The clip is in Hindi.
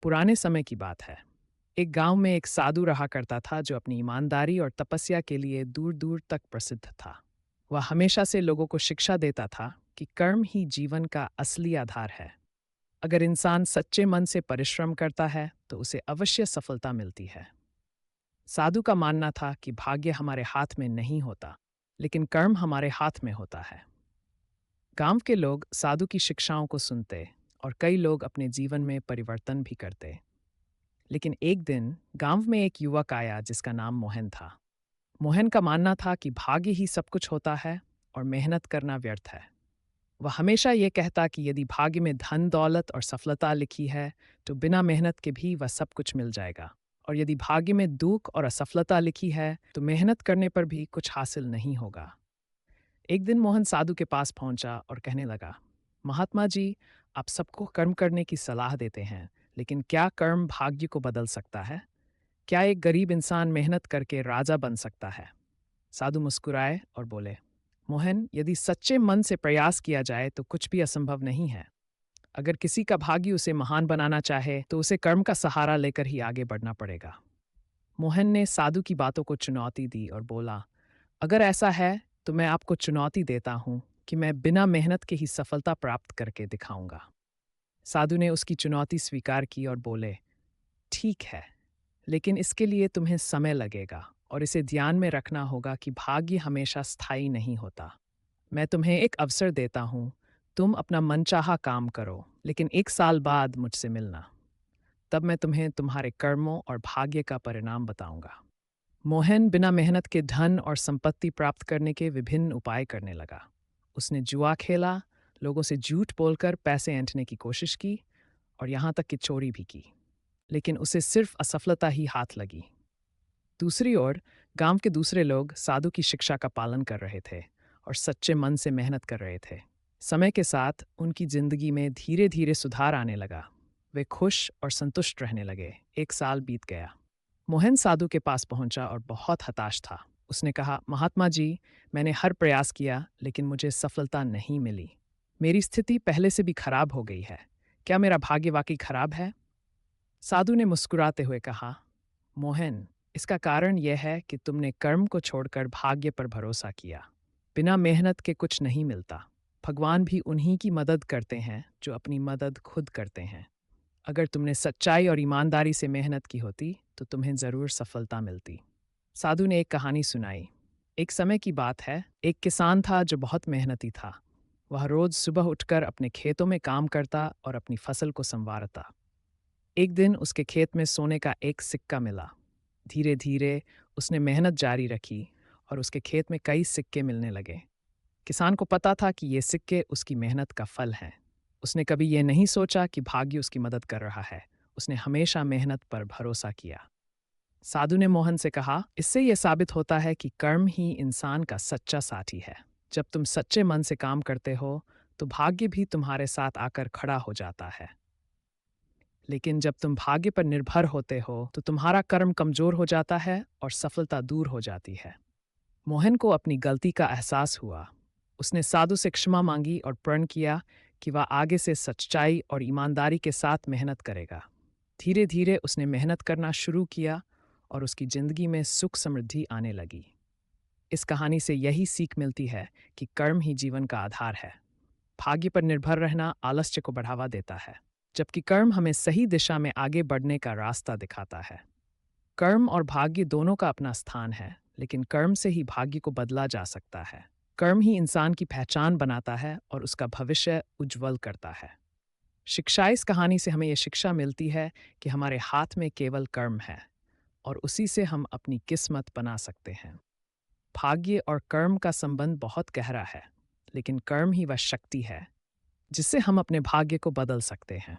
पुराने समय की बात है। एक गांव में एक साधु रहा करता था जो अपनी ईमानदारी और तपस्या के लिए दूर दूर तक प्रसिद्ध था। वह हमेशा से लोगों को शिक्षा देता था कि कर्म ही जीवन का असली आधार है। अगर इंसान सच्चे मन से परिश्रम करता है तो उसे अवश्य सफलता मिलती है। साधु का मानना था कि भाग्य हमारे हाथ में नहीं होता, लेकिन कर्म हमारे हाथ में होता है। गांव के लोग साधु की शिक्षाओं को सुनते और कई लोग अपने जीवन में परिवर्तन भी करते। लेकिन एक दिन गांव में एक युवक आया जिसका नाम मोहन था। मोहन का मानना था कि भाग्य ही सब कुछ होता है और मेहनत करना व्यर्थ है। वह हमेशा ये कहता कि यदि भाग्य में धन दौलत और सफलता लिखी है तो बिना मेहनत के भी वह सब कुछ मिल जाएगा, और यदि भाग्य में दुख और असफलता लिखी है तो मेहनत करने पर भी कुछ हासिल नहीं होगा। एक दिन मोहन साधु के पास पहुंचा और कहने लगा, महात्मा जी, आप सबको कर्म करने की सलाह देते हैं, लेकिन क्या कर्म भाग्य को बदल सकता है? क्या एक गरीब इंसान मेहनत करके राजा बन सकता है? साधु मुस्कुराए और बोले, मोहन, यदि सच्चे मन से प्रयास किया जाए तो कुछ भी असंभव नहीं है। अगर किसी का भाग्य उसे महान बनाना चाहे तो उसे कर्म का सहारा लेकर ही आगे बढ़ना पड़ेगा। मोहन ने साधु की बातों को चुनौती दी और बोला, अगर ऐसा है तो मैं आपको चुनौती देता हूं कि मैं बिना मेहनत के ही सफलता प्राप्त करके दिखाऊंगा। साधु ने उसकी चुनौती स्वीकार की और बोले, ठीक है, लेकिन इसके लिए तुम्हें समय लगेगा और इसे ध्यान में रखना होगा कि भाग्य हमेशा स्थायी नहीं होता। मैं तुम्हें एक अवसर देता हूं, तुम अपना मनचाहा काम करो, लेकिन 1 साल बाद मुझसे मिलना। तब मैं तुम्हें तुम्हारे कर्मों और भाग्य का परिणाम बताऊंगा। मोहन बिना मेहनत के धन और संपत्ति प्राप्त करने के विभिन्न उपाय करने लगा। उसने जुआ खेला, लोगों से झूठ बोलकर पैसे ऐंठने की कोशिश की और यहाँ तक कि चोरी भी की, लेकिन उसे सिर्फ असफलता ही हाथ लगी। दूसरी ओर गांव के दूसरे लोग साधु की शिक्षा का पालन कर रहे थे और सच्चे मन से मेहनत कर रहे थे। समय के साथ उनकी जिंदगी में धीरे धीरे सुधार आने लगा। वे खुश और संतुष्ट रहने लगे। 1 साल बीत गया। मोहन साधु के पास पहुंचा और बहुत हताश था। उसने कहा, महात्मा जी, मैंने हर प्रयास किया लेकिन मुझे सफलता नहीं मिली। मेरी स्थिति पहले से भी खराब हो गई है। क्या मेरा भाग्य वाकई खराब है? साधु ने मुस्कुराते हुए कहा, मोहन, इसका कारण यह है कि तुमने कर्म को छोड़कर भाग्य पर भरोसा किया। बिना मेहनत के कुछ नहीं मिलता। भगवान भी उन्हीं की मदद करते हैं जो अपनी मदद खुद करते हैं। अगर तुमने सच्चाई और ईमानदारी से मेहनत की होती तो तुम्हें जरूर सफलता मिलती। साधु ने एक कहानी सुनाई। एक समय की बात है, एक किसान था जो बहुत मेहनती था। वह रोज सुबह उठकर अपने खेतों में काम करता और अपनी फसल को संवारता। एक दिन उसके खेत में सोने का एक सिक्का मिला। धीरे धीरे उसने मेहनत जारी रखी और उसके खेत में कई सिक्के मिलने लगे। किसान को पता था कि ये सिक्के उसकी मेहनत का फल हैं। उसने कभी ये नहीं सोचा कि भाग्य उसकी मदद कर रहा है। उसने हमेशा मेहनत पर भरोसा किया। साधु ने मोहन से कहा, इससे यह साबित होता है कि कर्म ही इंसान का सच्चा साथी है। जब तुम सच्चे मन से काम करते हो तो भाग्य भी तुम्हारे साथ आकर खड़ा हो जाता है। लेकिन जब तुम भाग्य पर निर्भर होते हो तो तुम्हारा कर्म कमजोर हो जाता है और सफलता दूर हो जाती है। मोहन को अपनी गलती का एहसास हुआ। उसने साधु से क्षमा मांगी और प्रण किया कि वह आगे से सच्चाई और ईमानदारी के साथ मेहनत करेगा। धीरे धीरे उसने मेहनत करना शुरू किया और उसकी जिंदगी में सुख समृद्धि आने लगी। इस कहानी से यही सीख मिलती है कि कर्म ही जीवन का आधार है। भाग्य पर निर्भर रहना आलस्य को बढ़ावा देता है, जबकि कर्म हमें सही दिशा में आगे बढ़ने का रास्ता दिखाता है। कर्म और भाग्य दोनों का अपना स्थान है, लेकिन कर्म से ही भाग्य को बदला जा सकता है। कर्म ही इंसान की पहचान बनाता है और उसका भविष्य उज्जवल करता है। शिक्षा इस कहानी से हमें यह शिक्षा मिलती है कि हमारे हाथ में केवल कर्म है और उसी से हम अपनी किस्मत बना सकते हैं। भाग्य और कर्म का संबंध बहुत गहरा है, लेकिन कर्म ही वह शक्ति है जिससे हम अपने भाग्य को बदल सकते हैं।